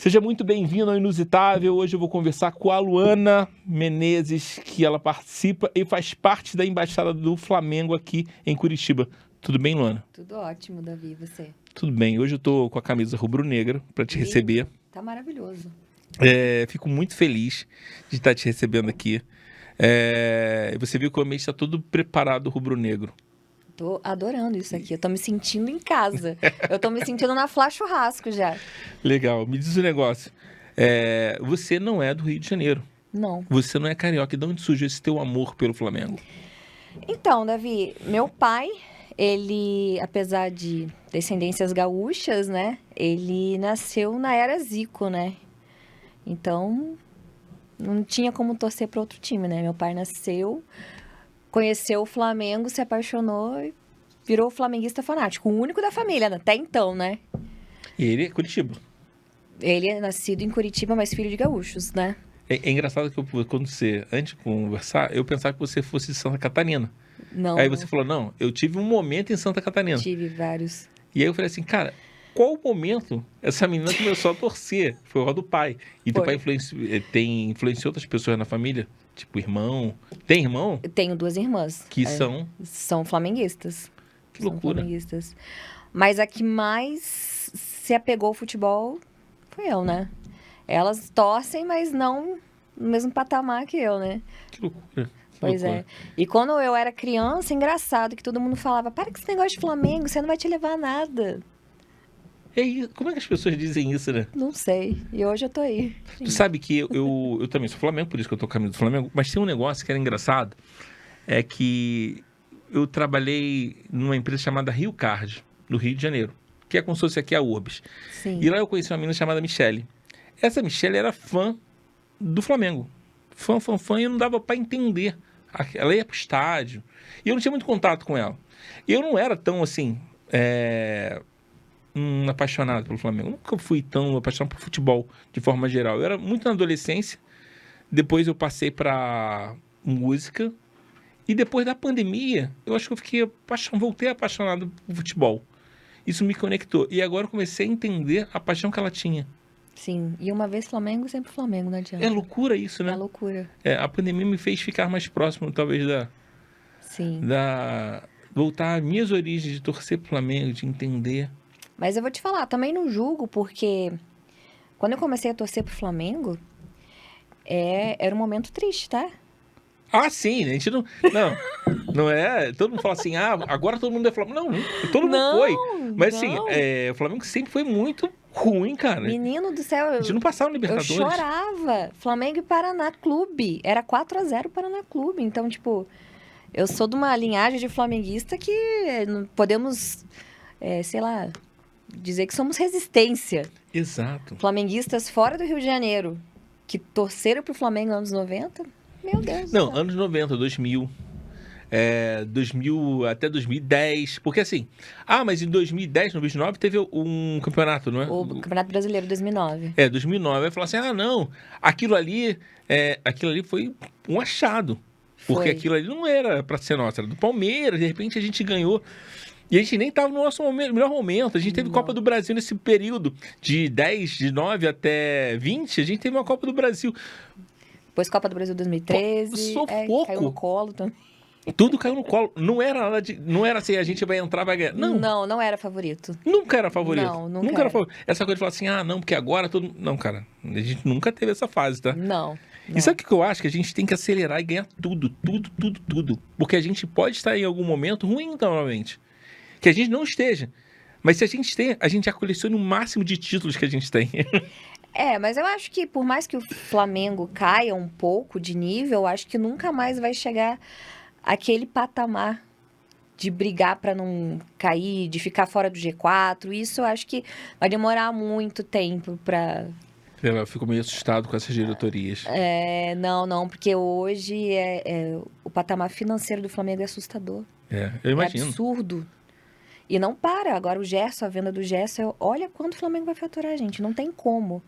Seja muito bem-vindo ao Inusitável. Hoje eu vou conversar com a Luana Menezes, que ela participa e faz parte da Embaixada do Flamengo aqui em Curitiba. Tudo bem, Luana? Tudo ótimo, Davi, e você? Tudo bem. Hoje eu tô com a camisa rubro-negra para te receber. Tá maravilhoso. Fico muito feliz de estar te recebendo aqui. Você viu que o ambiente está todo preparado rubro-negro. Tô adorando isso aqui. Eu tô me sentindo em casa. Eu tô me sentindo na Flá Churrasco já. Legal. Me diz um negócio. Você não é do Rio de Janeiro. Não. Você não é carioca. De onde surgiu esse teu amor pelo Flamengo? Então, Davi, meu pai, ele, apesar de descendências gaúchas, né? Ele nasceu na era Zico, né? Então, não tinha como torcer para outro time, né? Meu pai nasceu, conheceu o Flamengo, se apaixonou e virou flamenguista fanático. O único da família, até então, né? E ele é Curitiba. Ele é nascido em Curitiba, mas filho de gaúchos, né? É engraçado que quando você, antes de conversar, eu pensava que você fosse de Santa Catarina. Não. Aí você falou, não, eu tive um momento em Santa Catarina. Tive vários. E aí eu falei assim, cara, qual momento essa menina começou a torcer? Foi o do pai. E teu pai influenciou outras pessoas na família? Tipo, irmão. Tem irmão? Eu tenho duas irmãs. Que são? São flamenguistas. Que loucura. São flamenguistas. Mas a que mais se apegou ao futebol foi eu, né? Elas torcem, mas não no mesmo patamar que eu, né? Que loucura. Pois é. E quando eu era criança, engraçado que todo mundo falava, para com esse negócio de Flamengo, você não vai te levar a nada. E aí, como é que as pessoas dizem isso, né? Não sei. E hoje eu tô aí. Tu sabe que eu também sou Flamengo, por isso que eu tô com a camisa do Flamengo, mas tem um negócio que era engraçado, é que eu trabalhei numa empresa chamada Rio Card, no Rio de Janeiro, que é como se fosse aqui a Urbis. Sim. E lá eu conheci uma menina chamada Michele. Essa Michele era fã do Flamengo. Fã, e eu não dava pra entender. Ela ia pro estádio, e eu não tinha muito contato com ela. E eu não era tão, assim, apaixonado pelo Flamengo. Eu nunca fui tão apaixonado por futebol, de forma geral. Eu era muito na adolescência, depois eu passei para música, e depois da pandemia, eu acho que eu voltei apaixonado por futebol. Isso me conectou. E agora eu comecei a entender a paixão que ela tinha. Sim. E uma vez Flamengo, sempre Flamengo, não adianta. É loucura isso, né? É loucura. A pandemia me fez ficar mais próximo, talvez, Sim. voltar às minhas origens, de torcer pro Flamengo, de entender. Mas eu vou te falar, também não julgo, porque quando eu comecei a torcer pro Flamengo, era um momento triste, tá? Ah, sim, a gente não é. Todo mundo fala assim, agora todo mundo é Flamengo. Não, todo mundo Não, foi. Mas assim, não. o Flamengo sempre foi muito ruim, cara. Menino do céu, A gente não passava no eu Libertadores. chorava. Flamengo e Paraná Clube. Era 4-0 Paraná Clube. Então, tipo, eu sou de uma linhagem de flamenguista que não podemos, sei lá, dizer que somos resistência. Exato. Flamenguistas fora do Rio de Janeiro, que torceram pro Flamengo nos anos 90, meu Deus. Não, anos 90, 2000. 2000 até 2010. Porque assim, mas em 2010, 2009, teve um campeonato, não é? O Campeonato Brasileiro 2009. 2009. Aí falou assim, não, aquilo ali foi um achado. Porque Foi. aquilo ali não era pra ser nosso, era do Palmeiras, de repente a gente ganhou. E a gente nem estava no nosso melhor momento. A gente teve Copa do Brasil nesse período de 9 até 20. A gente teve uma Copa do Brasil. Depois Copa do Brasil 2013. Sufoco. Caiu no colo também. Tudo caiu no colo. Não era assim, a gente vai entrar, vai ganhar. Não. Não era favorito. Nunca era favorito. Não, nunca era favorito. Essa coisa de falar assim, não, porque agora todo mundo... Não, cara, a gente nunca teve essa fase, tá? Não. E sabe o que eu acho? Que a gente tem que acelerar e ganhar tudo. Porque a gente pode estar em algum momento ruim novamente. Que a gente não esteja. Mas se a gente tem, a gente já coleciona o máximo de títulos que a gente tem. Mas eu acho que por mais que o Flamengo caia um pouco de nível, eu acho que nunca mais vai chegar aquele patamar de brigar para não cair, de ficar fora do G4. Isso eu acho que vai demorar muito tempo para... Eu fico meio assustado com essas diretorias. Não, porque hoje o patamar financeiro do Flamengo é assustador. Eu imagino. É absurdo. E não para. Agora o Gerson, a venda do Gerson, olha quanto o Flamengo vai faturar, gente. Não tem como.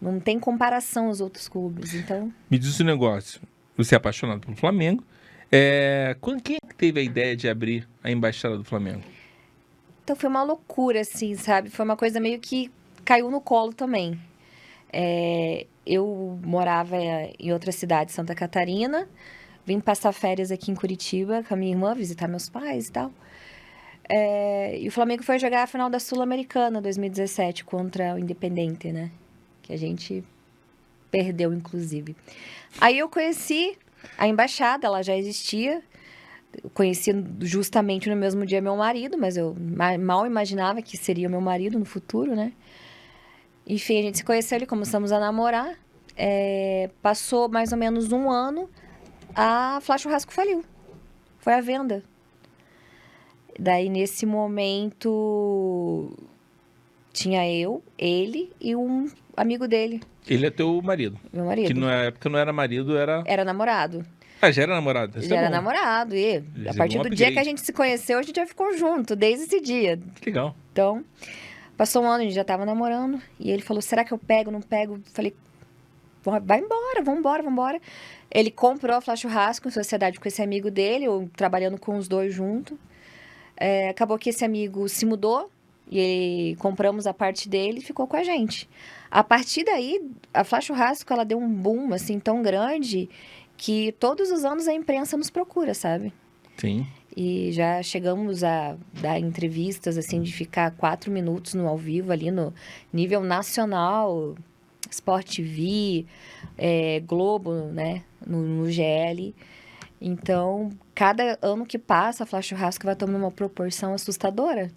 Não tem comparação aos outros clubes, então... Me diz um negócio. Você é apaixonado pelo Flamengo. Quem é que teve a ideia de abrir a Embaixada do Flamengo? Então foi uma loucura, assim, sabe? Foi uma coisa meio que caiu no colo também. Eu morava em outra cidade, Santa Catarina. Vim passar férias aqui em Curitiba com a minha irmã, visitar meus pais e tal. E o Flamengo foi jogar a final da Sul-Americana 2017 contra o Independente, né? Que a gente perdeu, inclusive. Aí eu conheci a embaixada, ela já existia. Eu conheci justamente no mesmo dia meu marido, mas eu mal imaginava que seria o meu marido no futuro, né? Enfim, a gente se conheceu e começamos a namorar. Passou mais ou menos um ano, a Flá Churrasco faliu. Foi à venda. Daí, nesse momento, tinha eu, ele e um amigo dele, Ele é teu marido. meu Que marido. na época não era marido, era... Era namorado. Ah, já era namorado. Isso Já é era bom. namorado. E a Recebeu partir um do dia que a upgrade. gente se conheceu, a gente já ficou junto, desde esse dia. Que legal. Então, passou um ano, a gente já tava namorando. E ele falou, será que eu pego, não pego? Falei, vai embora, vambora. Ele comprou a Flá Churrasco em sociedade com esse amigo dele, eu trabalhando com os dois juntos. Acabou que esse amigo se mudou e compramos a parte dele e ficou com a gente. A partir daí, a Flá Churrasco, ela deu um boom, assim, tão grande que todos os anos a imprensa nos procura, sabe? Sim. E já chegamos a dar entrevistas, assim, de ficar 4 minutos no ao vivo ali no nível nacional, Sport TV, Globo, né? No GL. Então, cada ano que passa, a Flá Churrasco vai tomando uma proporção assustadora.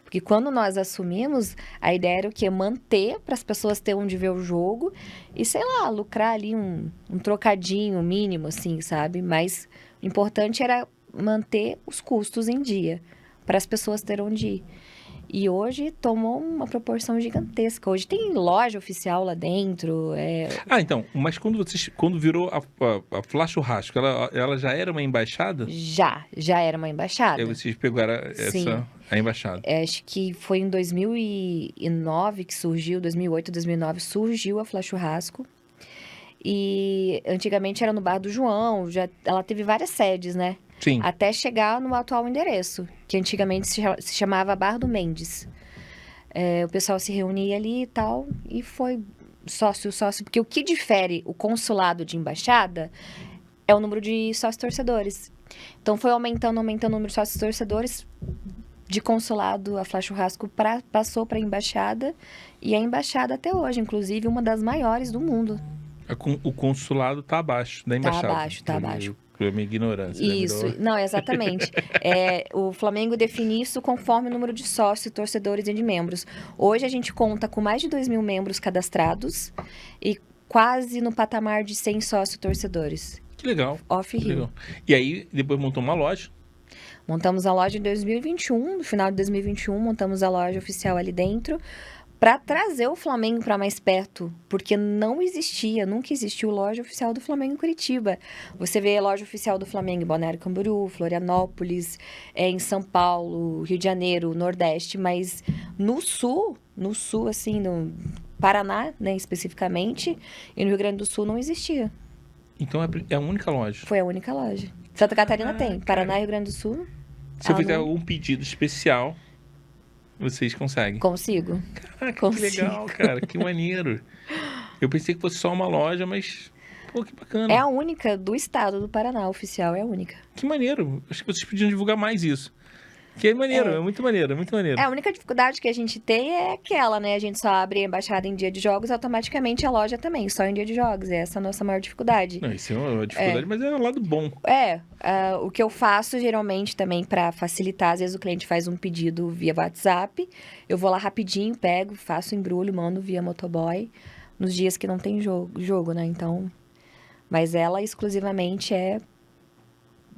Porque quando nós assumimos, a ideia era o quê? Manter para as pessoas terem onde ver o jogo e, sei lá, lucrar ali um trocadinho mínimo, assim, sabe? Mas o importante era manter os custos em dia para as pessoas terem onde ir. E hoje tomou uma proporção gigantesca. Hoje tem loja oficial lá dentro. Ah, então, mas quando virou a Flá Churrasco, ela já era uma embaixada? Já era uma embaixada. Aí vocês pegaram Sim. a embaixada. Acho que foi em 2009 que surgiu, 2008, 2009, surgiu a Flá Churrasco. E antigamente era no Bar do João, ela teve várias sedes, né? Sim. Até chegar no atual endereço, que antigamente se chamava Bar do Mendes. O pessoal se reunia ali e tal, e foi sócio, porque o que difere o consulado de embaixada é o número de sócios torcedores. Então foi aumentando o número de sócios torcedores. De consulado, a Flá Churrasco passou para a embaixada, e a embaixada até hoje, inclusive, uma das maiores do mundo. O consulado tá abaixo da embaixada. Tá abaixo. Por minha ignorância. Isso, não, exatamente. O Flamengo define isso conforme o número de sócios, torcedores e de membros. Hoje a gente conta com mais de 2.000 membros cadastrados e quase no patamar de 100 sócios torcedores. Que legal. Off-Rio. Legal. E aí, depois montou uma loja. Montamos a loja em 2021, no final de 2021, montamos a loja oficial ali dentro, para trazer o Flamengo para mais perto, porque nunca existiu loja oficial do Flamengo em Curitiba. Você vê a loja oficial do Flamengo em Balneário Camboriú, Florianópolis, em São Paulo, Rio de Janeiro, Nordeste, mas no sul, assim, no Paraná, né, especificamente, e no Rio Grande do Sul não existia. Então é a única loja. Foi a única loja. Santa Catarina tem, Paraná e Rio Grande do Sul. Se eu fizer algum pedido especial, vocês conseguem. Consigo. Caraca, Consigo. que legal, cara. Que maneiro. Eu pensei que fosse só uma loja, mas... Pô, que bacana. É a única do estado do Paraná, oficial, é a única. Que maneiro. Acho que vocês podiam divulgar mais isso. Que é maneiro, é muito maneiro, é muito maneiro. A única dificuldade que a gente tem é aquela, né? A gente só abre a embaixada em dia de jogos, automaticamente a loja também, só em dia de jogos. Essa é a nossa maior dificuldade. Não, isso é uma dificuldade, mas é um lado bom. O que eu faço geralmente também para facilitar, às vezes o cliente faz um pedido via WhatsApp, eu vou lá rapidinho, pego, faço embrulho, mando via motoboy, nos dias que não tem jogo, né? Então, mas ela exclusivamente é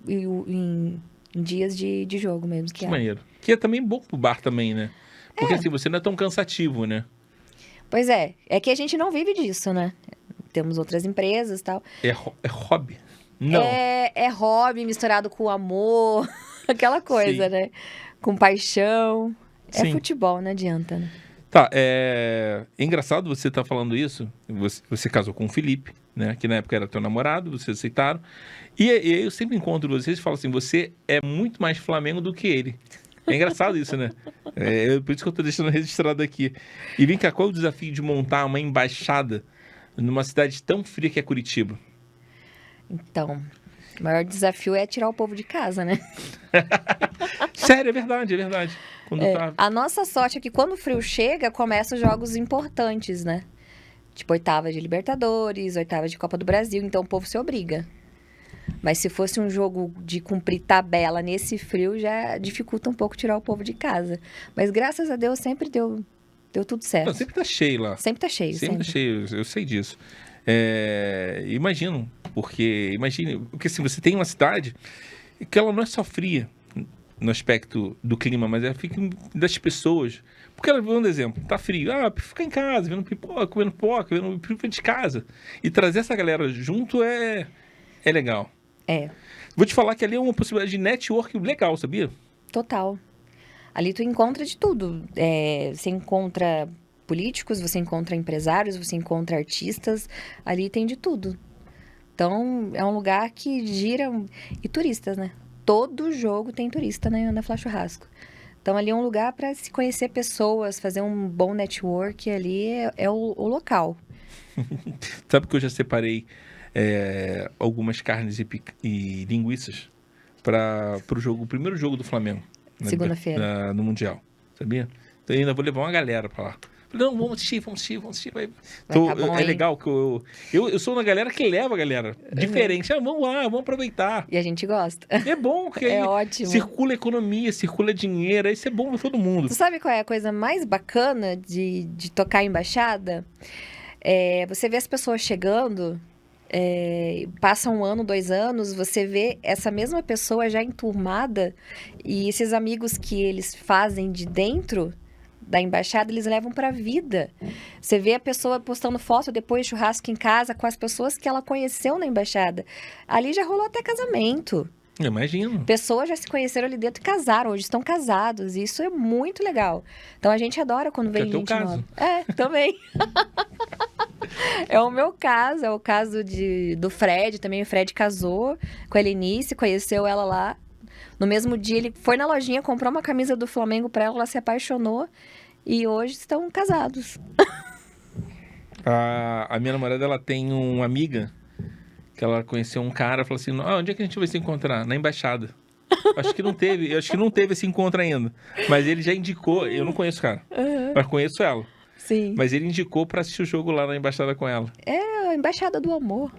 em dias de jogo mesmo. Que maneiro. Que é também bom pro bar também, né? Porque assim, você não é tão cansativo, né? Pois é que a gente não vive disso, né? Temos outras empresas e tal. É hobby? Não. É hobby misturado com amor, aquela coisa, Sim. né? Com paixão. Sim. É futebol, não adianta, né? Tá, é engraçado você estar falando isso. Você casou com o Felipe, né? Que na época era teu namorado, vocês aceitaram. E eu sempre encontro vocês e falo assim, você é muito mais Flamengo do que ele. É engraçado isso, né? Por isso que eu tô deixando registrado aqui. E vem cá, qual é o desafio de montar uma embaixada numa cidade tão fria que é Curitiba? Então, o maior desafio é tirar o povo de casa, né? Sério, é verdade, é verdade. Quando tá... A nossa sorte é que quando o frio chega, começam os jogos importantes, né? Tipo, oitava de Libertadores, oitava de Copa do Brasil, então o povo se obriga. Mas se fosse um jogo de cumprir tabela nesse frio, já dificulta um pouco tirar o povo de casa. Mas graças a Deus sempre deu tudo certo. Não, sempre tá cheio lá. Sempre tá cheio, Sempre tá cheio, eu sei disso. Imagino, porque assim, você tem uma cidade que ela não é só fria no aspecto do clima, mas ela fica das pessoas. Porque ela, vamos dar exemplo, tá frio, fica em casa, vendo pipoca, comendo pipoca, vendo pipoca de casa. E trazer essa galera junto é legal. Vou te falar que ali é uma possibilidade de network legal, sabia? Total. Ali tu encontra de tudo. Você encontra políticos, você encontra empresários, você encontra artistas. Ali tem de tudo. Então, é um lugar que gira... E turistas, né? Todo jogo tem turista na Fla Churrasco. Então, ali é um lugar para se conhecer pessoas, fazer um bom network. Ali é o local. Sabe que eu já separei algumas carnes e linguiças para o primeiro jogo do Flamengo. Segunda-feira. No Mundial, sabia? Então eu ainda vou levar uma galera para lá. Não, vamos assistir. Tá bom, é legal que eu sou uma galera que leva a galera. Diferente. Vamos lá, vamos aproveitar. E a gente gosta. É bom, que É ótimo. Circula economia, circula dinheiro, isso é bom para todo mundo. Tu sabe qual é a coisa mais bacana de tocar embaixada? Você vê as pessoas chegando, passa 1 ano, 2 anos, você vê essa mesma pessoa já enturmada e esses amigos que eles fazem de dentro da embaixada, eles levam pra vida. Você vê a pessoa postando foto depois de churrasco em casa com as pessoas que ela conheceu na embaixada. Ali já rolou até casamento. Imagino. Pessoas já se conheceram ali dentro e casaram, hoje estão casados. E isso é muito legal. Então a gente adora quando vem gente nova. Também. É o meu caso, é o caso do Fred também. O Fred casou com a Helenice, conheceu ela lá. No mesmo dia ele foi na lojinha, comprou uma camisa do Flamengo pra ela, ela se apaixonou e hoje estão casados. A minha namorada, ela tem uma amiga que ela conheceu um cara, falou assim, onde é que a gente vai se encontrar? Na embaixada. Acho que não teve esse encontro ainda. Mas ele já indicou, eu não conheço o cara, mas conheço ela. Sim. Mas ele indicou pra assistir o jogo lá na embaixada com ela. É a embaixada do amor.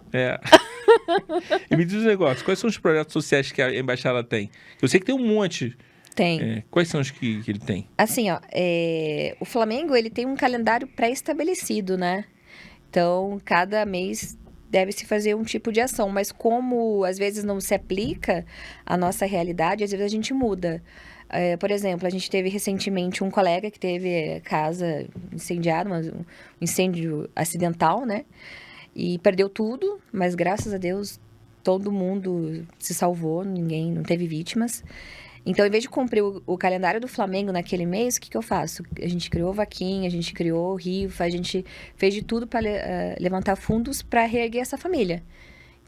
E me diz um negócio, quais são os projetos sociais que a embaixada tem? Eu sei que tem um monte. Tem. Quais são os que ele tem? Assim, o Flamengo, ele tem um calendário pré-estabelecido, né? Então, cada mês deve-se fazer um tipo de ação. Mas como, às vezes, não se aplica à nossa realidade, às vezes a gente muda. Por exemplo, a gente teve recentemente um colega que teve casa incendiada, um incêndio acidental, né? E perdeu tudo, mas graças a Deus todo mundo se salvou, ninguém, não teve vítimas. Então, em vez de cumprir o calendário do Flamengo naquele mês, o que eu faço? A gente criou vaquinha, a gente criou rifa, a gente fez de tudo para levantar fundos para reerguer essa família.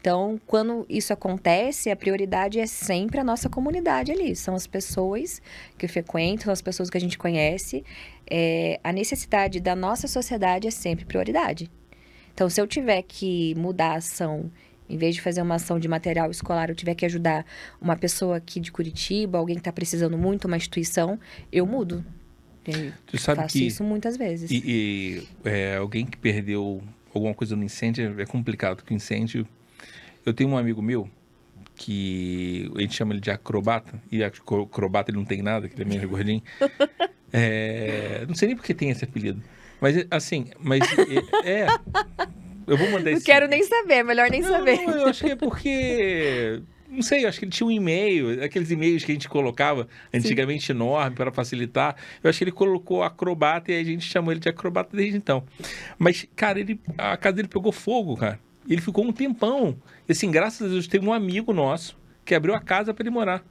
Então, quando isso acontece, a prioridade é sempre a nossa comunidade ali. São as pessoas que frequentam, são as pessoas que a gente conhece. A necessidade da nossa sociedade é sempre prioridade. Então, se eu tiver que mudar a ação, em vez de fazer uma ação de material escolar, eu tiver que ajudar uma pessoa aqui de Curitiba, alguém que está precisando muito, uma instituição, eu mudo. Tu sabe faço isso muitas vezes. Alguém que perdeu alguma coisa no incêndio é complicado, porque incêndio... Eu tenho um amigo meu que a gente chama ele de acrobata, e acrobata ele não tem nada, que ele é meio gordinho. Não sei nem porque tem esse apelido. Mas, assim, eu vou mandar esse... Não quero nem saber, melhor nem saber. Não, eu acho que é porque... Não sei, eu acho que ele tinha um e-mail, aqueles e-mails que a gente colocava antigamente enorme para facilitar. Eu acho que ele colocou acrobata e a gente chamou ele de acrobata desde então. Mas, cara, a casa dele pegou fogo, cara. Ele ficou um tempão. E, assim, graças a Deus, teve um amigo nosso que abriu a casa para ele morar.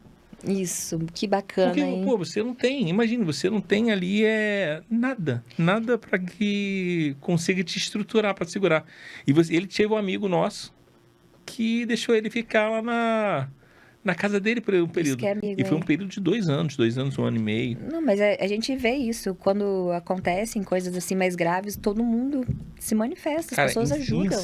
Isso, que bacana, porque, hein? Pô, você não tem, imagina, você não tem ali nada para que consiga te estruturar, para segurar. E ele teve um amigo nosso que deixou ele ficar lá na casa dele por um Isso período. que é amigo, E foi um hein? período de 2 anos, 1 ano e meio. Não, mas a gente vê isso. Quando acontecem coisas assim mais graves, todo mundo se manifesta, as Cara, pessoas ajudam.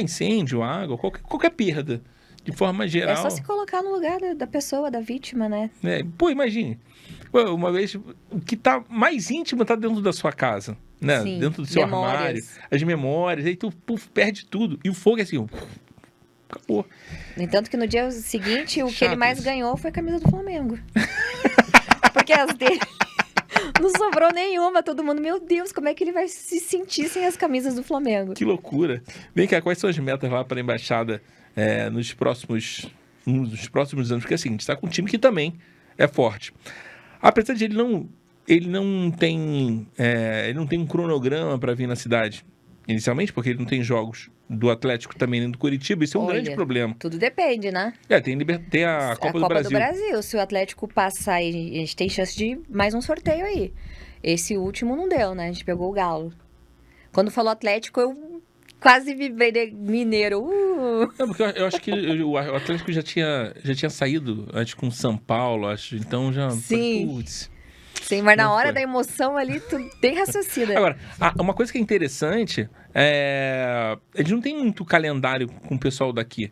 incêndio, água, qualquer perda, de forma É geral. só se colocar no lugar da pessoa, da vítima, né? Né? Pô, imagine. Pô, uma vez, o que tá mais íntimo tá dentro da sua casa, né? Sim, Dentro do seu armário, memórias. as memórias, aí tu perde tudo. E o fogo é assim, acabou. No entanto que no dia seguinte, o que ele Chato mais isso. ganhou foi a camisa do Flamengo. Porque as dele não sobrou nenhuma. Todo mundo, meu Deus, como é que ele vai se sentir sem as camisas do Flamengo? Que loucura. Vem cá, quais são as metas lá para a embaixada nos próximos anos? Porque assim, a gente está com um time que também é forte. Apesar de ele não tem um cronograma para vir na cidade, inicialmente, porque ele não tem jogos do Atlético também nem do Curitiba, isso é um Olha, grande problema. Tudo depende, né? Tem a Copa do Brasil. Se o Atlético passar, a gente tem chance de mais um sorteio aí. Esse último não deu, né? A gente pegou o Galo. Quando falou Atlético, eu quase vibrei de mineiro. Não, porque eu acho que o Atlético já tinha saído, acho, com o São Paulo, acho. Então já... Sim. Putz. Sim, mas na Não hora foi. da emoção ali, tu tem raciocínio. Agora, uma coisa que é interessante eles não tem muito calendário com o pessoal daqui.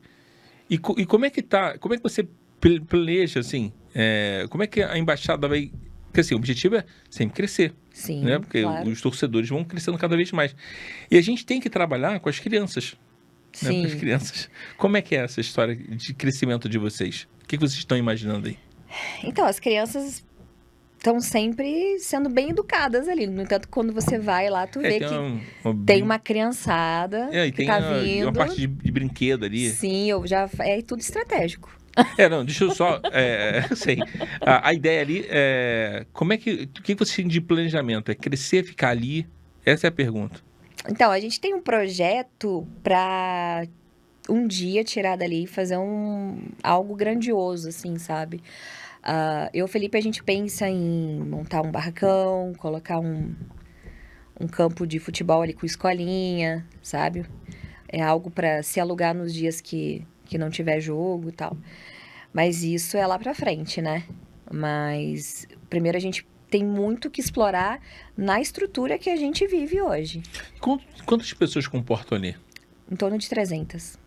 E como é que tá? Como é que você planeja, assim? Como é que a embaixada vai... Porque assim, o objetivo é sempre crescer, Sim, né? Porque claro. os torcedores vão crescendo cada vez mais. E a gente tem que trabalhar com as crianças. Né? Sim. Com as crianças. Como é que é essa história de crescimento de vocês? O que vocês estão imaginando aí? Então, as crianças estão sempre sendo bem educadas ali. No entanto, quando você vai lá, tu vê que tem uma criançada e que tem tá vindo. uma parte de brinquedo ali. Sim, é tudo estratégico. Não, deixa eu só... eu sei. A ideia ali é... O que você tem de planejamento? É crescer, ficar ali? Essa é a pergunta. Então, a gente tem um projeto para um dia tirar dali e fazer algo grandioso, assim, sabe? Eu e o Felipe, a gente pensa em montar um barracão, colocar um campo de futebol ali com escolinha, sabe? É algo para se alugar nos dias que não tiver jogo e tal. Mas isso é lá pra frente, né? Mas primeiro a gente tem muito que explorar na estrutura que a gente vive hoje. Quantas pessoas comportam ali? Em torno de 300.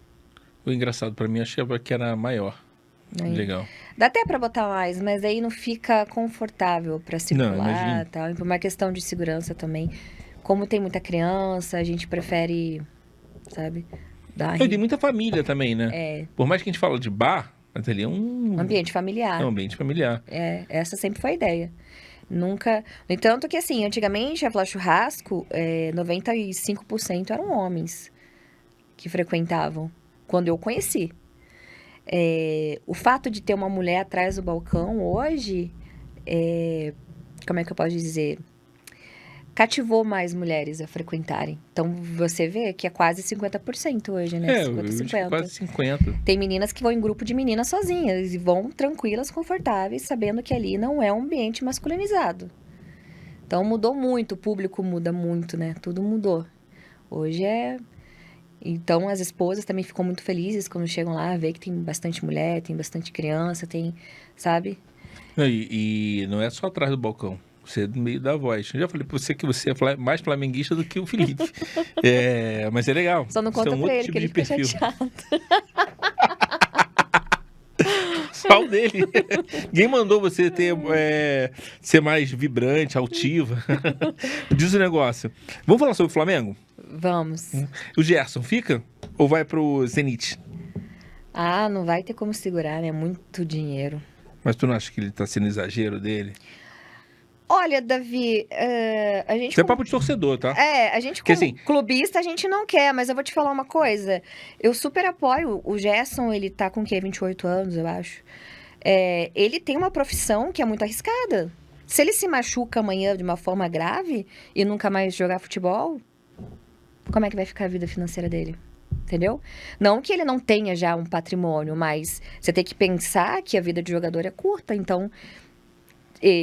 O engraçado pra mim, achava que era maior. Né? Legal. Dá até pra botar mais, mas aí não fica confortável pra circular e tal. E por uma questão de segurança também. Como tem muita criança, a gente prefere, sabe? Tem muita família também, né? Por mais que a gente fala de bar, mas ali é um ambiente familiar. É um ambiente familiar. Essa sempre foi a ideia. Nunca... No entanto que, assim, antigamente, a Flá Churrasco, 95% eram homens que frequentavam, quando eu conheci. O fato de ter uma mulher atrás do balcão hoje, como é que eu posso dizer? Cativou mais mulheres a frequentarem. Então, você vê que é quase 50% hoje, né? 50-50. Quase 50%. Tem meninas que vão em grupo de meninas sozinhas e vão tranquilas, confortáveis, sabendo que ali não é um ambiente masculinizado. Então, mudou muito, o público muda muito, né? Tudo mudou. Hoje Então, as esposas também ficam muito felizes quando chegam lá, vê que tem bastante mulher, tem bastante criança, sabe? E não é só atrás do balcão. Você é do meio da voz. Eu já falei pra você que você é mais flamenguista do que o Felipe. Mas é legal. Só não conta pra ele, tipo que ele fica chateado. Só o dele. Ninguém mandou você ser mais vibrante, altiva. Diz o negócio. Vamos falar sobre o Flamengo? Vamos. O Gerson fica? Ou vai pro Zenit? Não vai ter como segurar, né? Muito dinheiro. Mas tu não acha que ele tá sendo exagero dele? Olha, Davi, a gente... Isso é papo de torcedor, tá? A gente como clubista, a gente não quer, mas eu vou te falar uma coisa. Eu super apoio. O Gerson, ele tá com o quê? 28 anos, eu acho. Ele tem uma profissão que é muito arriscada. Se ele se machuca amanhã de uma forma grave e nunca mais jogar futebol, como é que vai ficar a vida financeira dele? Entendeu? Não que ele não tenha já um patrimônio, mas você tem que pensar que a vida de jogador é curta, então...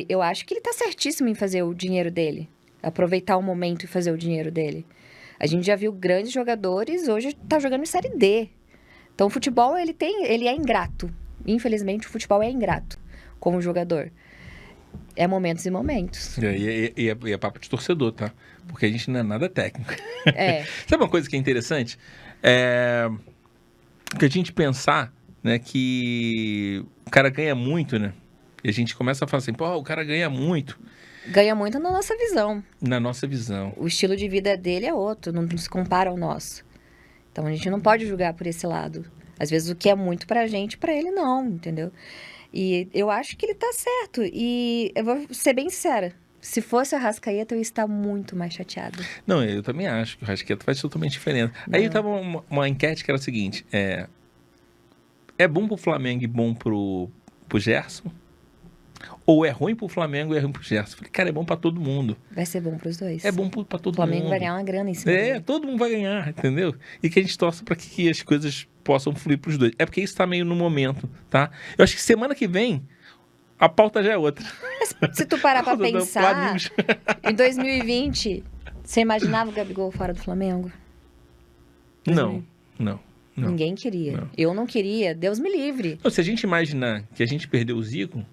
Eu acho que ele tá certíssimo em fazer o dinheiro dele. Aproveitar o momento e fazer o dinheiro dele. A gente já viu grandes jogadores, hoje tá jogando em Série D. Então, o futebol, ele é ingrato. Infelizmente, o futebol é ingrato como jogador. É momentos e momentos. E é papo de torcedor, tá? Porque a gente não é nada técnico. É. Sabe uma coisa que é interessante? Que a gente pensar, né, que o cara ganha muito, né? E a gente começa a falar assim, pô, o cara ganha muito. Ganha muito na nossa visão. Na nossa visão. O estilo de vida dele é outro, não se compara ao nosso. Então a gente não pode julgar por esse lado. Às vezes o que é muito pra gente, pra ele não, entendeu? E eu acho que ele tá certo. E eu vou ser bem sincera. Se fosse a Arrascaeta, eu ia estar muito mais chateada. Não, eu também acho que o Arrascaeta faz totalmente diferente. Não. Aí tava uma enquete que era o seguinte, é bom pro Flamengo e bom pro Gerson? Ou é ruim pro Flamengo e é ruim pro Gerson? Falei, cara, é bom pra todo mundo. Vai ser bom pros dois. É bom pra todo O Flamengo mundo. vai ganhar uma grana em cima dele. Todo mundo vai ganhar, entendeu? E que a gente torce pra que as coisas possam fluir pros dois. É porque isso tá meio no momento, tá? Eu acho que semana que vem a pauta já é outra. Mas se tu parar pra Pauta do pensar, Flamingos. em 2020, você imaginava o Gabigol fora do Flamengo? Não. Ninguém queria. Não. Eu não queria. Deus me livre. Não, se a gente imaginar que a gente perdeu o Zico,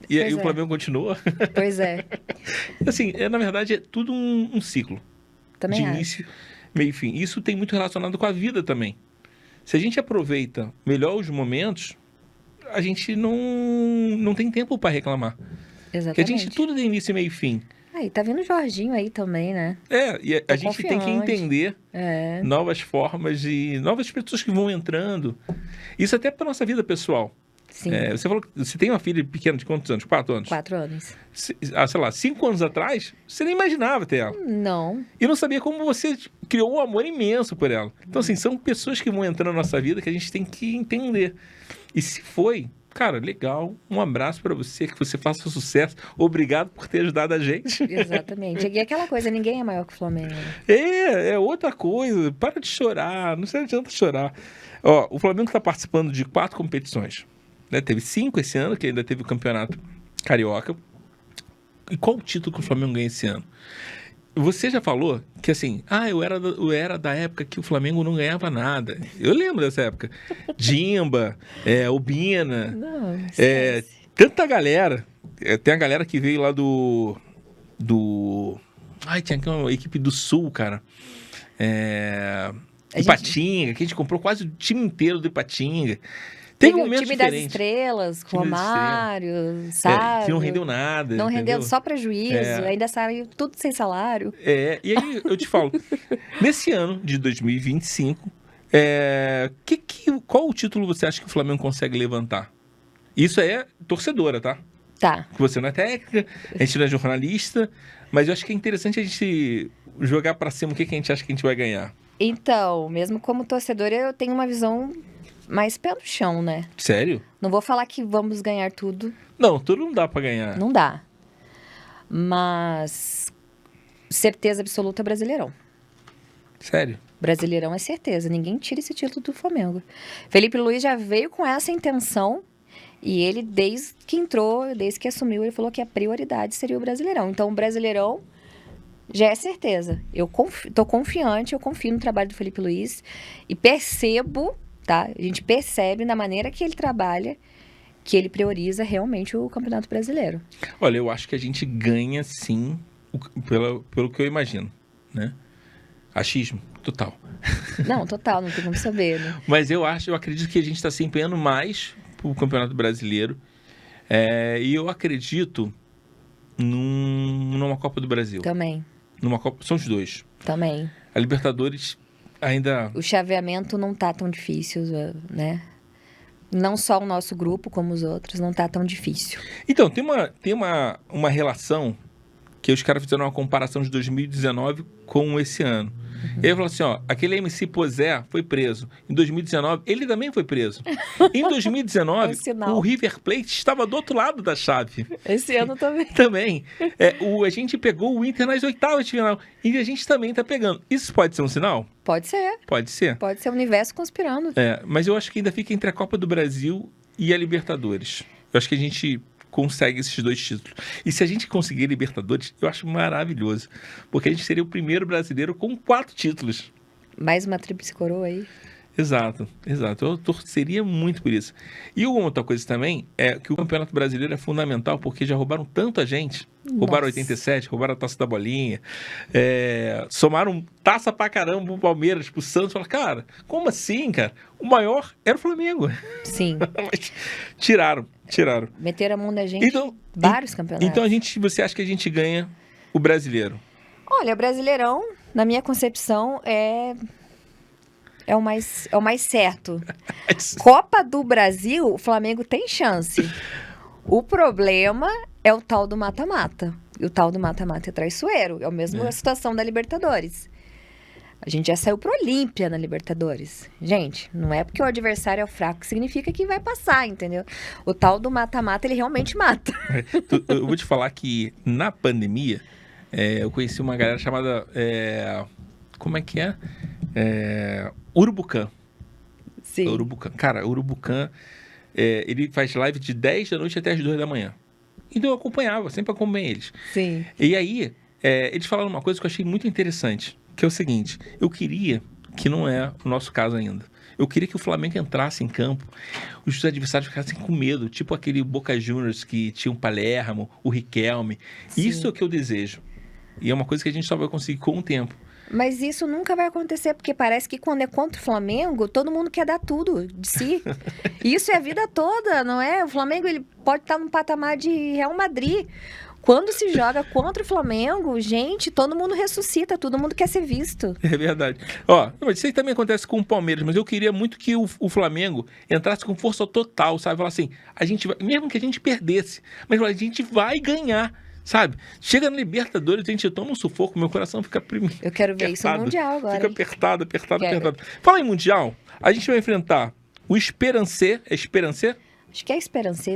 e Pois o é. Flamengo continua, Pois é. assim, na verdade é tudo um ciclo. Também De acho. início, meio e fim. Isso tem muito relacionado com a vida também. Se a gente aproveita melhor os momentos, a gente não tem tempo para reclamar. Porque a Exatamente. gente tudo tem início, meio e fim. Aí, tá vindo o Jorginho aí também, né? E a Tô gente tem que confiante. entender É. novas formas e novas pessoas que vão entrando. Isso até para nossa vida pessoal. Sim. Você falou que você tem uma filha pequena de quantos anos? 4 anos? 4 anos. Sei lá, 5 anos atrás, você nem imaginava ter ela. Não. E não sabia como você criou um amor imenso por ela. Então, assim, são pessoas que vão entrando na nossa vida que a gente tem que entender. E se foi, cara, legal. Um abraço pra você, que você faça sucesso. Obrigado por ter ajudado a gente. Exatamente. E aquela coisa, ninguém é maior que o Flamengo. Né? É outra coisa. Para de chorar. Não adianta chorar. Ó, o Flamengo está participando de 4 competições. Né? Teve 5 esse ano, que ainda teve o Campeonato Carioca. E qual o título que o Flamengo ganha esse ano? Você já falou que assim, eu era da época que o Flamengo não ganhava nada. Eu lembro dessa época. Dimba, Ubina, Não, esquece. tanta galera. Tem a galera que veio lá tinha aqui uma equipe do Sul, cara. Ipatinga, que a gente comprou quase o time inteiro do Ipatinga. Teve o momentos time das diferentes. estrelas, Time das Romário, Sávio. Que não rendeu nada. Não rendeu entendeu? só prejuízo, ainda saiu tudo sem salário. E aí eu te falo, nesse ano de 2025, qual o título você acha que o Flamengo consegue levantar? Isso é torcedora, tá? Tá. Você não é técnica, a gente não é jornalista, mas eu acho que é interessante a gente jogar pra cima o que a gente acha que a gente vai ganhar. Então, mesmo como torcedora, eu tenho uma visão mais pé no chão, né? Sério? Não vou falar que vamos ganhar tudo. Não, tudo não dá pra ganhar. Não dá. Mas certeza absoluta Brasileirão. Sério? Brasileirão é certeza. Ninguém tira esse título do Flamengo. Felipe Luiz já veio com essa intenção e ele, desde que entrou, desde que assumiu, ele falou que a prioridade seria o Brasileirão. Então, o Brasileirão já é certeza. Eu tô confiante, eu confio no trabalho do Felipe Luiz e percebo, tá? A gente percebe na maneira que ele trabalha que ele prioriza realmente o Campeonato Brasileiro. Olha, eu acho que a gente ganha sim, pelo que eu imagino, né? Achismo, total. Não, total, não tem como saber, né? Mas eu acredito que a gente está se empenhando mais pro Campeonato Brasileiro. E eu acredito numa Copa do Brasil. Também, Numa Copa, são os dois. também. A Libertadores ainda... O chaveamento não tá tão difícil, né? Não só o nosso grupo, como os outros, não tá tão difícil. Então, tem uma relação que os caras fizeram uma comparação de 2019 com esse ano. E aí falou assim, aquele MC Posé foi preso. Em 2019, ele também foi preso. Em 2019, É um sinal. o River Plate estava do outro lado da chave. Esse ano também. Também. A gente pegou o Inter nas oitavas de final. E a gente também tá pegando. Isso pode ser um sinal? Pode ser. Pode ser. Pode ser o universo conspirando. Mas eu acho que ainda fica entre a Copa do Brasil e a Libertadores. Eu acho que a gente consegue esses 2 títulos. E se a gente conseguir Libertadores, eu acho maravilhoso. Porque a gente seria o primeiro brasileiro com 4 títulos. Mais uma tríplice coroa aí. Exato. Eu torceria muito por isso. E uma outra coisa também é que o Campeonato Brasileiro é fundamental porque já roubaram tanto a gente. Roubaram Nossa. 87, roubaram a Taça da Bolinha, somaram taça pra caramba pro Palmeiras, pro Santos. Falaram, cara, como assim, cara? O maior era o Flamengo. Sim. Mas tiraram. Meteram a mão da gente Então, vários campeonatos. Então você acha que a gente ganha o Brasileiro? Olha, o Brasileirão, na minha concepção, é o mais certo. Copa do Brasil, o Flamengo tem chance. O problema é o tal do mata-mata. E o tal do mata-mata é traiçoeiro. É a mesma situação da Libertadores. A gente já saiu pro Olímpia na Libertadores. Gente, não é porque o adversário é fraco que significa que vai passar, entendeu? O tal do mata-mata, ele realmente mata. Eu vou te falar que na pandemia, eu conheci uma galera chamada... como é que é? Urubucã. Sim. Urubucã. Cara, Urubucã, ele faz live de 10 da noite até as 2 da manhã. Então eu acompanhava, sempre acompanhei eles. Sim. E aí, eles falaram uma coisa que eu achei muito interessante, que é o seguinte, eu queria, que não é o nosso caso ainda, eu queria que o Flamengo entrasse em campo, os adversários ficassem com medo, tipo aquele Boca Juniors que tinha o Palermo, o Riquelme. Sim. Isso é o que eu desejo. E é uma coisa que a gente só vai conseguir com o tempo. Mas isso nunca vai acontecer, porque parece que quando é contra o Flamengo, todo mundo quer dar tudo de si. Isso é a vida toda, não é? O Flamengo ele pode estar num patamar de Real Madrid. Quando se joga contra o Flamengo, gente, todo mundo ressuscita, todo mundo quer ser visto. É verdade. Ó, mas isso aí também acontece com o Palmeiras, mas eu queria muito que o Flamengo entrasse com força total, sabe? Falar assim, a gente vai, mesmo que a gente perdesse, mas a gente vai ganhar. Sabe? Chega na Libertadores, a gente toma um sufoco, meu coração fica primeiro. Eu quero ver isso no Mundial agora. Fica hein? apertado. Fala em Mundial, a gente vai enfrentar o Esperancê. É Esperancê? Acho que é Esperança,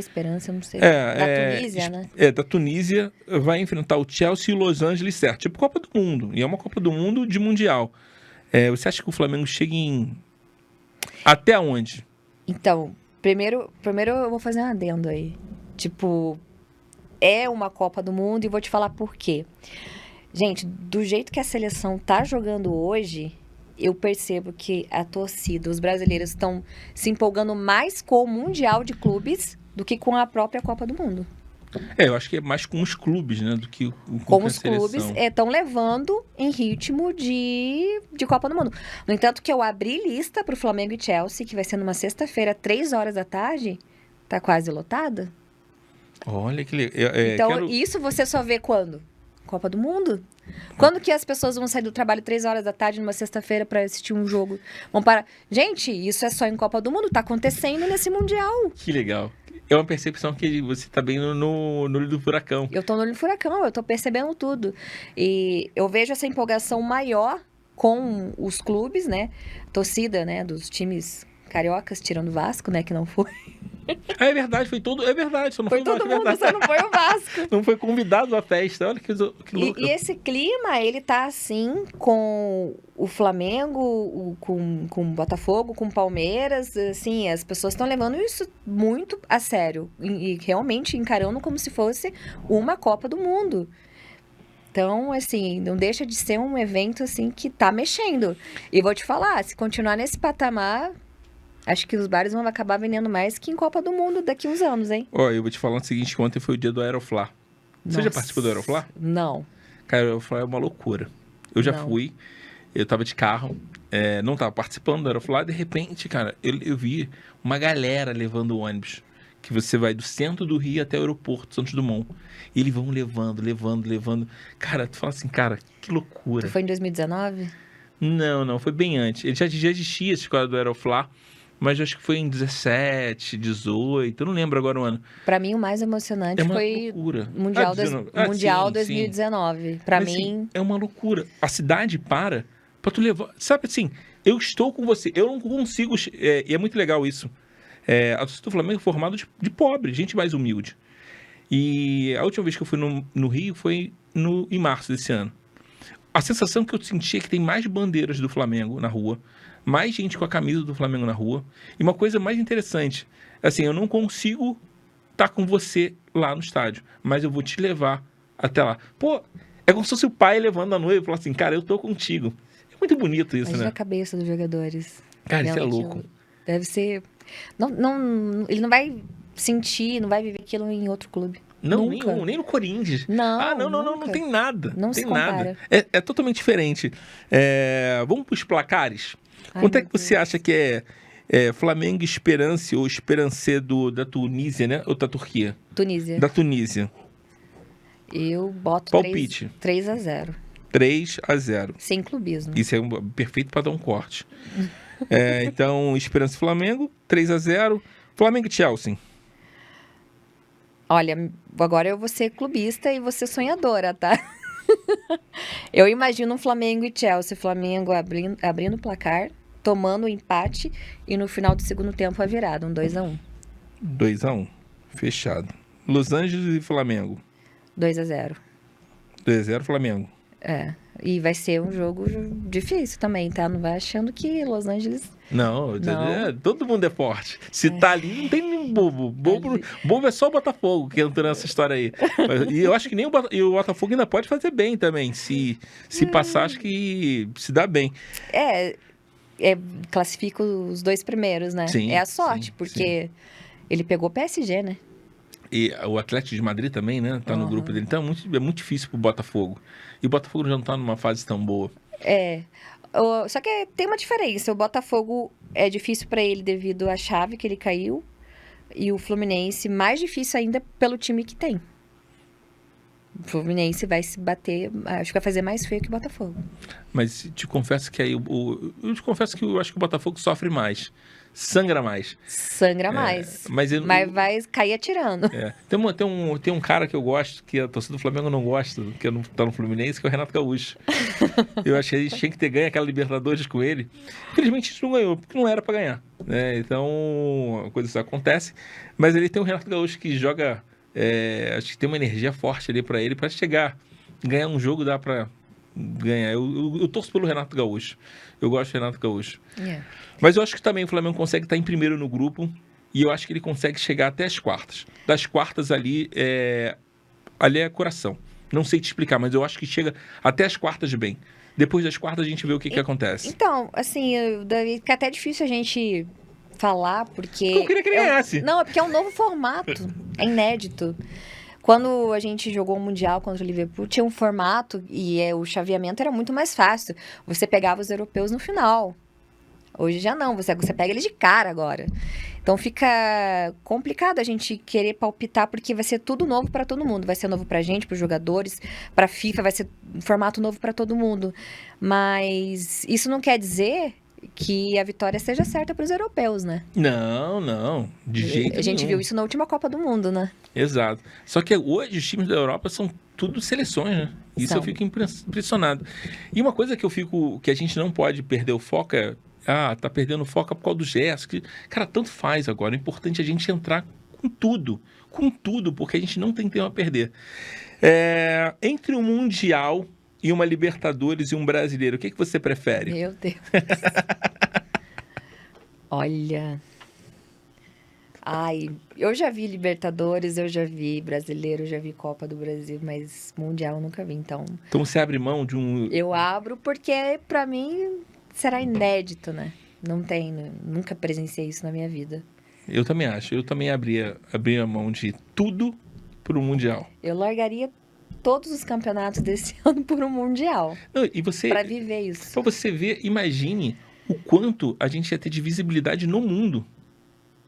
eu não sei. Da Tunísia, né? Da Tunísia, vai enfrentar o Chelsea e o Los Angeles, certo? Tipo Copa do Mundo. E é uma Copa do Mundo de Mundial. Você acha que o Flamengo chega em... Até onde? Então, primeiro eu vou fazer um adendo aí. Tipo... É uma Copa do Mundo e vou te falar por quê. Gente, do jeito que a seleção tá jogando hoje, eu percebo que a torcida, os brasileiros estão se empolgando mais com o Mundial de Clubes do que com a própria Copa do Mundo. Eu acho que é mais com os clubes, né, do que com os clubes estão levando em ritmo de Copa do Mundo. No entanto, que eu abri lista pro Flamengo e Chelsea, que vai ser numa sexta-feira, 3 horas da tarde, tá quase lotada. Olha que legal. Então, isso você só vê quando? Copa do Mundo. Quando que as pessoas vão sair do trabalho 3 horas da tarde numa sexta-feira para assistir um jogo? Vão parar. Gente, isso é só em Copa do Mundo. Tá acontecendo nesse Mundial. Que legal. É uma percepção que você tá bem no olho do furacão. Eu tô no olho do furacão, eu tô percebendo tudo. E eu vejo essa empolgação maior com os clubes, né? Torcida, né? Dos times cariocas, tirando o Vasco, né? Que não foi. É verdade, foi todo. É verdade, só não foi todo mundo, só não foi o Vasco. Não foi convidado à festa. Olha que louco. E esse clima, ele tá assim com o Flamengo, com o Botafogo, com o Palmeiras. Assim, as pessoas estão levando isso muito a sério. E realmente encarando como se fosse uma Copa do Mundo. Então, assim, não deixa de ser um evento assim que tá mexendo. E vou te falar, se continuar nesse patamar... Acho que os bares vão acabar vendendo mais que em Copa do Mundo daqui uns anos, hein? Eu vou te falar o seguinte, que ontem foi o dia do Aeroflá. Você já participou do Aeroflá? Não. Cara, o Aeroflá é uma loucura. Eu já fui, eu tava de carro, não tava participando do Aeroflá, de repente, cara, eu vi uma galera levando o ônibus, que você vai do centro do Rio até o aeroporto, Santos Dumont. E eles vão levando. Cara, tu fala assim, cara, que loucura. Tu foi em 2019? Não, foi bem antes. Ele já existia essa escola do Aeroflá, mas eu acho que foi em 17, 18, eu não lembro agora o ano. Pra mim, o mais emocionante foi loucura. Mundial 2019. Pra mim... Assim, é uma loucura. A cidade pra tu levar... Sabe assim, eu estou com você, eu não consigo... E é muito legal isso. A torcida do Flamengo é formada de pobre, gente mais humilde. E a última vez que eu fui no Rio foi em março desse ano. A sensação que eu senti é que tem mais bandeiras do Flamengo na rua, mais gente com a camisa do Flamengo na rua. E uma coisa mais interessante, assim, eu não consigo estar com você lá no estádio, mas eu vou te levar até lá. Pô, é como se fosse o pai levando a noiva e falar assim, cara, eu tô contigo. É muito bonito isso, Imagina né? a cabeça dos jogadores. Cara, isso é vendo louco. aquilo. Deve ser... ele não vai sentir, não vai viver aquilo em outro clube. Não, Nunca. nem no Corinthians. Não, Não, nunca. tem nada. Não tem se nada. compara. É totalmente diferente. Vamos para os placares? Ai, Quanto é meu que você Deus. acha que é Flamengo e Esperance ou Esperance da Tunísia, né? Ou da Turquia? Tunísia. Da Tunísia. Eu boto Palpite. 3-0. 3-0. Sem clubismo. Isso é perfeito para dar um corte. Então, Esperance e Flamengo, 3-0. Flamengo e Chelsea. Olha, agora eu vou ser clubista e vou ser sonhadora, tá? Eu imagino um Flamengo e Chelsea. Flamengo abrindo o placar, tomando o empate e no final do segundo tempo a virada, 2-1. 2-1. Fechado. Los Angeles e Flamengo. 2-0. 2-0 Flamengo. E vai ser um jogo difícil também, tá? Não vai achando que Los Angeles... Não. Todo mundo é forte. Se tá ali, não tem nenhum bobo. Ali. Bobo é só o Botafogo que entra nessa história aí. E eu acho que nem o Botafogo ainda pode fazer bem também. Se passar, acho que se dá bem. Classifica os dois primeiros, né? Sim, é a sorte, sim, porque ele pegou o PSG, né? E o Atlético de Madrid também, né? Tá no grupo dele. Então é muito difícil pro Botafogo. E o Botafogo já não tá numa fase tão boa. Só que tem uma diferença. O Botafogo é difícil pra ele devido à chave que ele caiu. E o Fluminense, mais difícil ainda pelo time que tem. O Fluminense vai se bater, acho que vai fazer mais feio que o Botafogo. Mas te confesso que aí eu te confesso que eu acho que o Botafogo sofre mais. Sangra mais. Sangra mais. Mas vai cair atirando. Tem um cara que eu gosto, que a torcida do Flamengo não gosta, que não tá no Fluminense, que é o Renato Gaúcho. Eu achei que a gente tinha que ter ganho aquela Libertadores com ele. Infelizmente a gente não ganhou, porque não era pra ganhar. Né? Então, a coisa só acontece. Mas ele tem o Renato Gaúcho que joga... acho que tem uma energia forte ali pra ele, pra chegar. Ganhar um jogo dá pra ganhar. Eu torço pelo Renato Gaúcho. Eu gosto do Renato Gaúcho. Mas eu acho que também o Flamengo consegue estar em primeiro no grupo e eu acho que ele consegue chegar até as quartas. Das quartas ali é coração. Não sei te explicar, mas eu acho que chega até as quartas bem. Depois das quartas a gente vê o que acontece. Então, assim, Davi, fica até difícil a gente falar, porque... Eu queria que ele ganhasse. Não, é porque é um novo formato. É inédito. Quando a gente jogou o Mundial contra o Liverpool, tinha um formato e o chaveamento era muito mais fácil. Você pegava os europeus no final. Hoje já não, você pega eles de cara agora. Então fica complicado a gente querer palpitar, porque vai ser tudo novo para todo mundo. Vai ser novo pra gente, pros jogadores, pra FIFA, vai ser um formato novo para todo mundo. Mas isso não quer dizer que a vitória seja certa para os europeus, né? Não, de jeito nenhum. A gente viu isso na última Copa do Mundo, né? Exato. Só que hoje os times da Europa são tudo seleções, né? Isso eu fico impressionado. E uma coisa que a gente não pode perder o foco tá perdendo o foco por causa do Gerson. Cara, tanto faz agora. O importante é a gente entrar com tudo, porque a gente não tem tempo a perder. Entre um Mundial e uma Libertadores e um Brasileiro, o que você prefere? Meu Deus. Olha... eu já vi Libertadores, eu já vi Brasileiro, eu já vi Copa do Brasil, mas Mundial eu nunca vi, então... Então você abre mão de um... Eu abro porque, pra mim, será inédito, né? Nunca presenciei isso na minha vida. Eu também acho, eu também abria a mão de tudo pro Mundial. Eu largaria todos os campeonatos desse ano por um Mundial. Não, e você... Pra viver isso. Pra você ver, imagine o quanto a gente ia ter de visibilidade no mundo.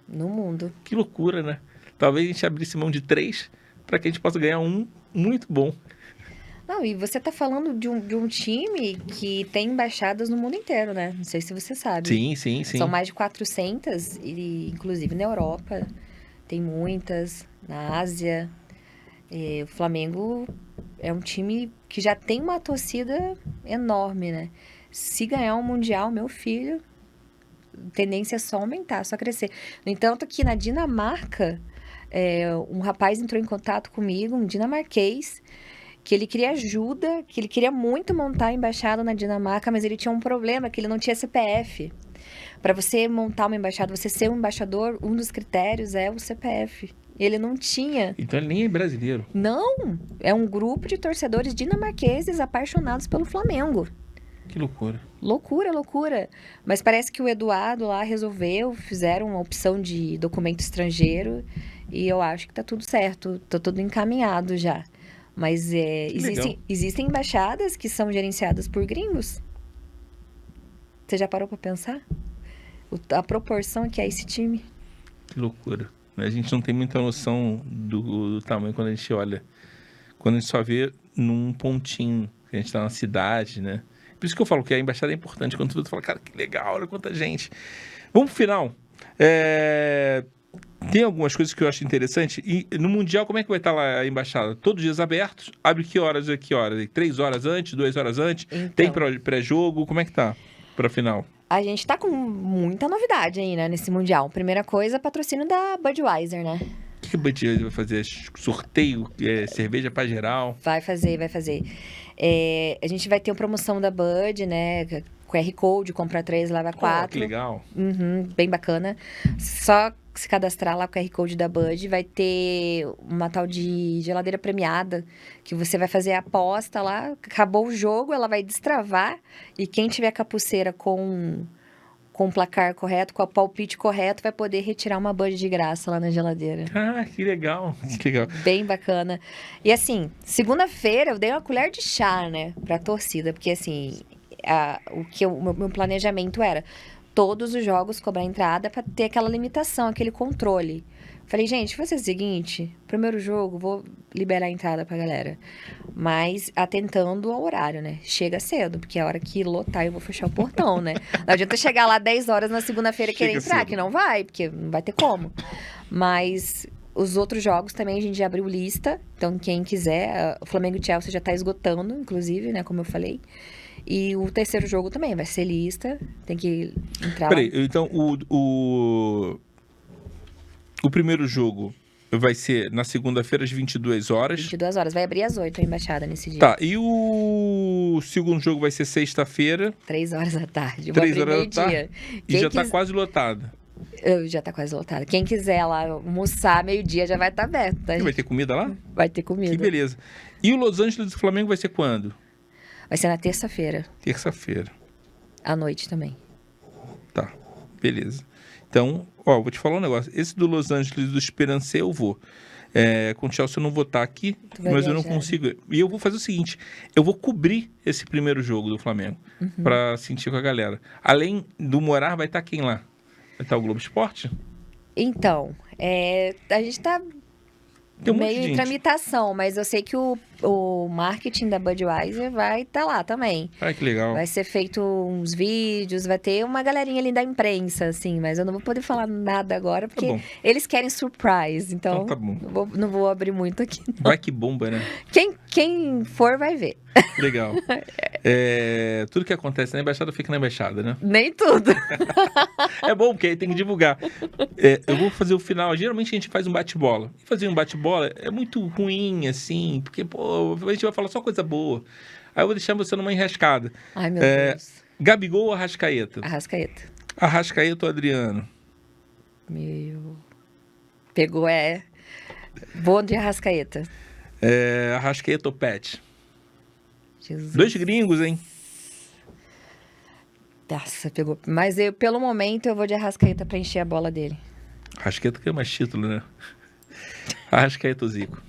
No mundo. Que loucura, né? Talvez a gente abrisse mão de 3 para que a gente possa ganhar um muito bom. Não, e você tá falando de um time que tem embaixadas no mundo inteiro, né? Não sei se você sabe. Sim. São mais de 400, e, inclusive na Europa tem muitas, na Ásia. E o Flamengo é um time que já tem uma torcida enorme, né? Se ganhar um Mundial, meu filho... tendência é só aumentar, só crescer. No entanto, que na Dinamarca, um rapaz entrou em contato comigo, um dinamarquês, que ele queria ajuda, que ele queria muito montar a embaixada na Dinamarca, mas ele tinha um problema, que ele não tinha CPF. Para você montar uma embaixada, você ser um embaixador, um dos critérios é o CPF. Ele não tinha. Então ele nem é brasileiro. Não, é um grupo de torcedores dinamarqueses apaixonados pelo Flamengo. Que loucura. Loucura, loucura. Mas parece que o Eduardo lá resolveu, fizeram uma opção de documento estrangeiro e eu acho que tá tudo certo, tá tudo encaminhado já. Mas Que legal. existem embaixadas que são gerenciadas por gringos. Você já parou pra pensar? A proporção que é esse time? Que loucura. A gente não tem muita noção do tamanho quando a gente olha. Quando a gente só vê num pontinho, que a gente tá na cidade, né? Por isso que eu falo que a embaixada é importante. Quando tu fala, cara, que legal, olha quanta gente. Vamos pro final. Tem algumas coisas que eu acho interessante. E no Mundial, como é que vai estar lá a embaixada? Todos os dias abertos? Abre que horas e que horas? 3 horas antes, 2 horas antes? Então. Tem pré-jogo? Como é que tá pra final? A gente tá com muita novidade aí, né, nesse Mundial. Primeira coisa, patrocínio da Budweiser, né? O que o Budweiser vai fazer? Sorteio? Cerveja pra geral? Vai fazer. A gente vai ter uma promoção da Bud, né? QR Code, compra 3, leva 4. Que legal. Bem bacana. Só se cadastrar lá com o QR Code da Bud, vai ter uma tal de geladeira premiada, que você vai fazer a aposta lá, acabou o jogo, ela vai destravar, e quem tiver com a pulseira com o placar correto, com o palpite correto, vai poder retirar uma Bud de graça lá na geladeira. Ah, que legal. Que legal. Bem bacana. E assim, segunda-feira eu dei uma colher de chá, né, pra torcida, porque assim, o meu planejamento era todos os jogos cobrar entrada pra ter aquela limitação, aquele controle. Falei, gente, vai ser o seguinte, primeiro jogo, vou liberar a entrada pra galera. Mas atentando ao horário, né? Chega cedo, porque a hora que lotar eu vou fechar o portão, né? Não adianta chegar lá 10 horas na segunda-feira e querer entrar, cedo. que não vai, porque não vai ter como. Mas os outros jogos também a gente já abriu lista, então quem quiser, o Flamengo e Chelsea já tá esgotando, inclusive, né? Como eu falei. E o terceiro jogo também vai ser lista, tem que entrar Peraí, lá. então o primeiro jogo vai ser na segunda-feira às 22 horas. 22 horas, vai abrir às 8 a embaixada nesse dia. Tá, e o segundo jogo vai ser sexta-feira, 3 horas da tarde, 3 vou abrir horas da tarde, meio-dia. e Quem já tá quis- quase lotado. Já tá quase lotado. Quem quiser lá almoçar meio-dia já vai estar aberto, tá? E vai ter comida lá? Vai ter comida. Que beleza. E o Los Angeles do Flamengo vai ser quando? Vai ser na terça-feira, Terça-feira. à noite também. Tá, beleza. Então, vou te falar um negócio. Esse do Los Angeles do Esperança eu vou. Com o Chelsea eu não vou estar aqui, Tu vai mas eu não viajar, né? consigo. E eu vou fazer o seguinte: eu vou cobrir esse primeiro jogo do Flamengo pra sentir com a galera. Além do Morar, vai estar quem lá? Vai estar o Globo Esporte? Então, a gente tá Tem um monte meio de em gente. tramitação, mas eu sei que o marketing da Budweiser vai estar lá também. Ai, que legal. Vai ser feito uns vídeos, vai ter uma galerinha ali da imprensa, assim, mas eu não vou poder falar nada agora, porque bom. eles querem surprise, então Então tá bom. não vou abrir muito aqui. não. Vai que bomba, né? Quem for vai ver. Legal. Tudo que acontece na embaixada fica na embaixada, né? Nem tudo. É bom, porque aí tem que divulgar. Eu vou fazer o final. Geralmente a gente faz um bate-bola. E fazer um bate-bola é muito ruim, assim, porque, pô, a gente vai falar só coisa boa. Aí eu vou deixar você numa enrascada. Ai, meu Deus. Gabigol ou Arrascaeta? Arrascaeta. Arrascaeta ou Adriano? Meu. Pegou, Bom de Arrascaeta. Arrascaeta ou Pet? Jesus. 2 gringos, hein? Nossa, pegou. Mas pelo momento, eu vou de Arrascaeta pra encher a bola dele. Arrascaeta quer mais título, né? Arrascaeta ou Zico?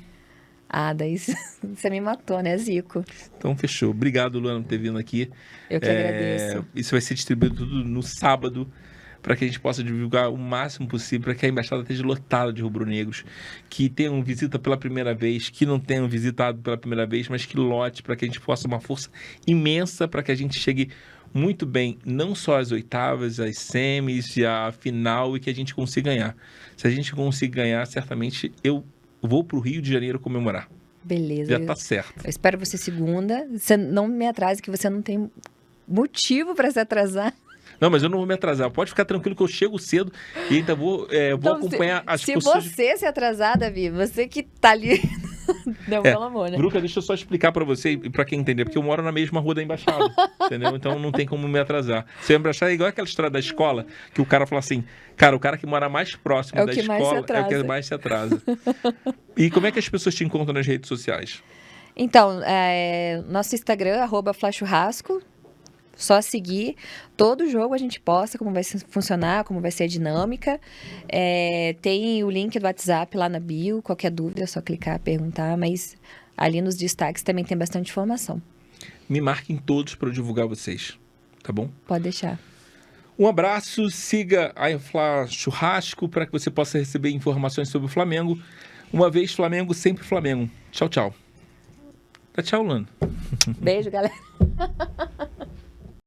Ah, daí você me matou, né, Zico? Então, fechou. Obrigado, Luana, por ter vindo aqui. Eu que agradeço. Isso vai ser distribuído tudo no sábado, para que a gente possa divulgar o máximo possível, para que a embaixada esteja lotada de rubro-negros, que tenham visita pela primeira vez, que não tenham visitado pela primeira vez, mas que lote, para que a gente possa uma força imensa, para que a gente chegue muito bem, não só às oitavas, às semis e à final, e que a gente consiga ganhar. Se a gente conseguir ganhar, certamente eu vou para o Rio de Janeiro comemorar. Beleza. Já tá certo. Eu espero você segunda. Você não me atrase, que você não tem motivo pra se atrasar. Não, mas eu não vou me atrasar. Pode ficar tranquilo que eu chego cedo e ainda vou Então, acompanhar as se pessoas. você se atrasar, Davi, você que tá ali... Não, pelo amor, né? Bruca, deixa eu só explicar pra você e pra quem entender, porque eu moro na mesma rua da embaixada, entendeu? Então não tem como me atrasar. Se a embaixada é igual aquela história da escola, que o cara fala assim, cara, o cara que mora mais próximo É o da que mais se escola é o que atrasa. mais se atrasa. E como é que as pessoas te encontram nas redes sociais? Então, nosso Instagram, @flachurrasco. Só seguir. Todo jogo a gente posta como vai funcionar, como vai ser a dinâmica. Tem o link do WhatsApp lá na bio. Qualquer dúvida é só clicar, perguntar. Mas ali nos destaques também tem bastante informação. Me marquem todos para eu divulgar vocês, tá bom? Pode deixar. Um abraço, siga a Infla Churrasco para que você possa receber informações sobre o Flamengo. Uma vez Flamengo, sempre Flamengo. Tchau, tchau. Tá tchau, Lana. Beijo, galera.